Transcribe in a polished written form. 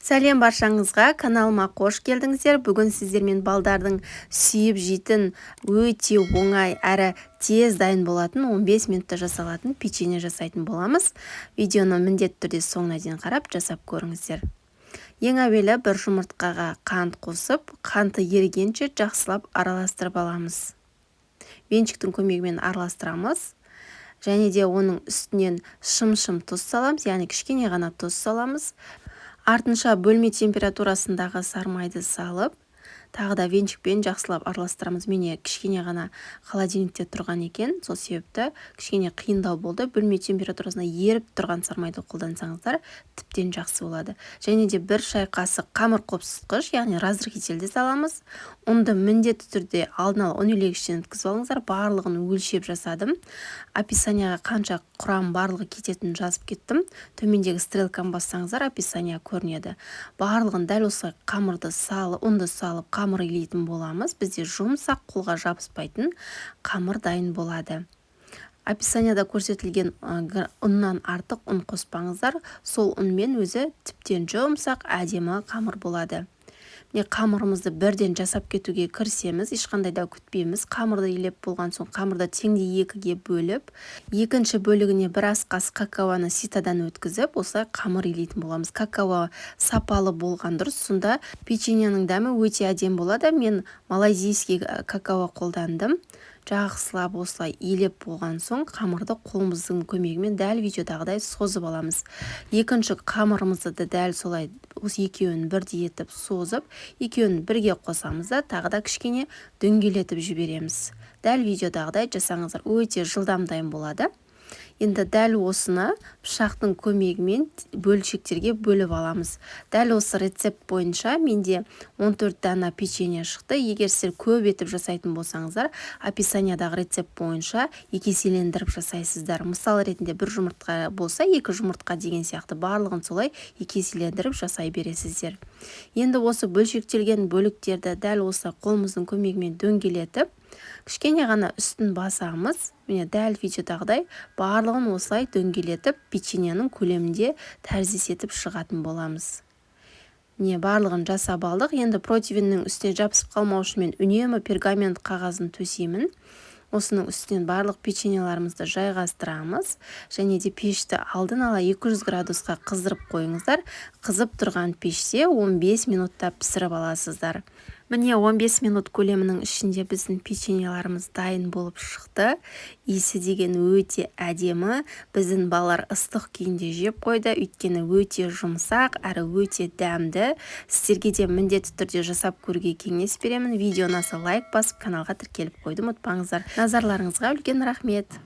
Сәлем баршаңызға, каналыма қош келдіңіздер. Бүгін сіздермен балдардың сүйіп жейтін, өте оңай әрі тез дайын болатын 15 минутта жасалатын печенье жасайтын боламыз. Видеоны міндетті түрде соңына дейін қарап жасап көріңіздер. Ең әуелі бір жұмыртқаға қант қосып, қанты ерігенше жақсылап араластырып аламыз. Венчиктің көмегімен араластырамыз. Және де оның үстінен шым-шым тұз саламыз, яғни кішкене ғана тұз саламыз. Артынша бөлме температурасындағы сармайды салып, тағы да венчикпен жақсылап араластырамыз. Мене кішкене ғана холодильникте тұрған екен, сол себепті кішкене қиындау болды. Бөлме температурасына еріп тұрған сармайды қолдансаңыздар, тіптен жақсы болады. Және де бір шай қасық қамыр қопсытқыш, яғни разрыхительді саламыз. Онды міндетті түрде алдын ала үнелегіштен өткізіп алыңыздар. Барлығын өлшеп жасадым. Описанияға қанша құрам барлығы кететінін жазып кеттім. Төмендегі стрелканы бассаңыздар, описания көрінеді. Барлығын дәл осы қамырды салып, ұнды салып, қамыр илейтін боламыз. Бізде жұмсақ, қолға жабыспайтын қамыр дайын болады. Описанияда көрсетілген ұннан артық ұн қоспаңыздар. Сол ұнмен өзі тіптен жұмсақ, әдемі қамыр болады. Қамырымызды бірден жасап кетуге кірісеміз, ешқандай да күтпейміз. Қамырды илеп болған соң қамырды теңдей екіге бөліп, екінші бөлігіне бір ас қасық какаоны ситадан өткізіп, осылай қамыр илейтін боламыз. Какао сапалы болған дұрыс, сонда печеньенің дәмі өте әдемі болады. Мен малайзийский какао қолдандым. Жақсылап осылай илеп болған соң қамырды қолымыздың көмегімен дәл видеодағыдай созып аламыз. Екінші қамырымызды да дәл солай осы екеуін бірдей етіп созып, екеуін бірге қосамыз да тағы да кішкене дөңгелетіп жібереміз. Дәл видеодағыдай жасаңыздар, өте жылдам дайын болады. Енді дәл осыны пышақтың көмегімен бөлшектерге бөліп аламыз. Дәл осы рецепт бойынша менде 14 дана печенье шықты. Егер сіздер көп етіп жасайтын болсаңыздар, описаниядағы рецепт бойынша екеселендіріп жасайсыздар. Мысал ретінде бір жұмыртқа болса, 2 жұмыртқа деген сияқты барлығын солай екеселендіріп жасай бересіздер. Енді осы бөлшектелген бөліктерді дәл осы қолымыздың көмегімен дөңгелетіп, кішкене ғана үстін басамыз. Міне дәл видеодағыдай барлығын осылай дөңгелетіп, печеньенің көлемінде тәріздес етіп шығатын боламыз. Міне барлығын жасап алдық. Енді противеннің үстіне жабысып қалмау үшін мен үнемі пергамент қағазын төсеймін. Осының үстінен барлық печеньеларымызды жайғастырамыз. Және де пешті алдын ала 200 градусқа қыздырып қойыңыздар. Қызып тұрған пеште 15 минутта пісіріп аласыздар. Міне 15 минут көлемінің ішінде біздің печеньеларымыз дайын болып шықты. Иісі деген өте әдемі. Біздің балалар ыстық күйінде жеп қойды, өйткені өте жұмсақ әрі өте дәмді. Сіздерге де міндетті түрде жасап көруге кеңес беремін. Видеоны лайк басып, каналға тіркеліп қойды ұмытпаңыздар. Назарларыңызға үлкен рахмет.